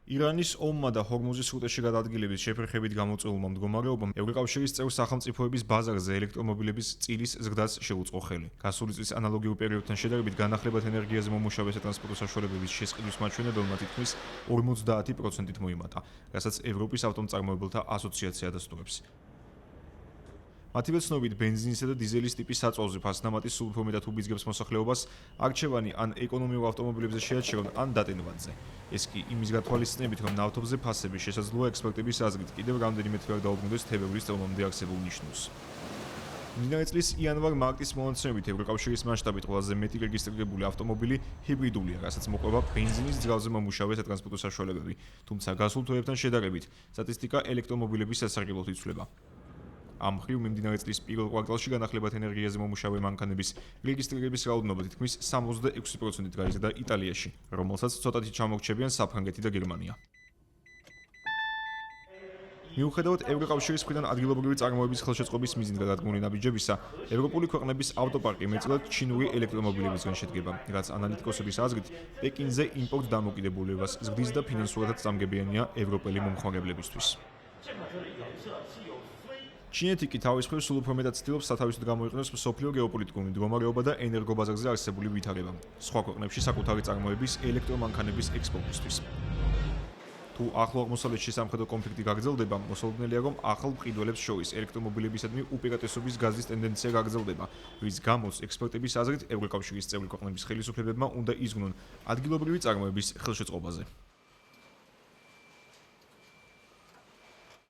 ირანის ომმა და ჰორმუზის სრუტეში გადაადგილების შეფერხებით გამოწვეულმა მდგომარეობამ ევროკავშირის წევრ სახელმწიფოების ბაზარზე ელექტრომობილების წილის ზრდას შეუწყო ხელი. გასული წლის ანალოგიურ პერიოდთან შედარებით განახლებად ენერგიაზე მომუშავე სატრანსპორტო საშუალებების შესყიდვის მაჩვენებელმა თითქმის 50%-ით მოიმატა, რასაც ევროპის ავტომწარმოებელთა ასოციაცია დასტურებს. მათივე ცნობით, ბენზინისა და დიზელის ტიპის საწოლზე ფასნამატის სულ უფრო მეტად უბიძგებს მოსახლეობას არჩევანი ან ეკონომიურ ავტომობილებზე შეაჩერონ, ან დატენვანზე. ეს კი იმის გათვალისწინებით, რომ ნავთობზე ფასები შესაძლოა ექსპერტების აზრით კიდევ რამდენიმე თვე არ დაუბრუნდეს თებერვლის წლამდე არსებულ ნიშნულს. მდინარე წლის იანვარ-მარტის მონაცემებით ევროკავშირის მასშტაბით ყველაზე მეტი რეგისტრირებული ავტომობილი ჰიბრიდულია, რასაც მოყვება ბენზინის ძრავზე მომუშავე სატრანსპორტო საშუალებები, თუმცა გასულ თვეებთან შედარებით სტატისტიკა ელექტრომობილების სასარგებლოდ იცვლება. ამ მხრივ მიმდინარე წლის პირველ კვარტალში განახლებად ენერგიაზე მომუშავე მანქანების რეგისტრირების რაოდენობა თითქმის 66%-ით გაიზარდა იტალიაში, რომელსაც ცოტათი ჩამორჩებიან საფრანგეთი და გერმანია. მიუხედავად ევროკავშირის მხრიდან ადგილობრივი წარმოების ხელშეწყობის მიზნით გადადგმული ნაბიჯებისა, ევროპული ქვეყნების ავტოპარკი მეტწილად ჩინური ელექტრომობილებისგან შედგება, რაც ანალიტიკოსების აზრით პეკინზე იმპორტ დამოკიდებულებას ზრდის და ფინანსურადაც წამგებიანია ევროპელი მომხმარებლებისთვის. ჩინეთი კი თავის მხრივ სულ უფრო მეტად ცდილობს სათავისოდ გამოიყენოს მსოფლიო გეოპოლიტიკური მდგომარეობა და ენერგობაზარზე არსებული ვითარება, სხვა ქვეყნებში საკუთარი წარმოების ელექტრომანქანების ექსპორტისთვის. თუ ახლო აღმოსავლეთში სამხედრო კონფლიქტი გაგრძელდება, მოსალოდნელია, რომ ახალ მყიდველებს შორის ელექტრომობილებისადმი უპირატესობის გაზის ტენდენცია გაგრძელდება, რის გამოც ექსპერტების აზრით ევროკავშირის წევრი ქვეყნების ხელისუფლებებმა უნდა იზრუნონ ადგილობრივი წარმოების ხელშეწყობაზე.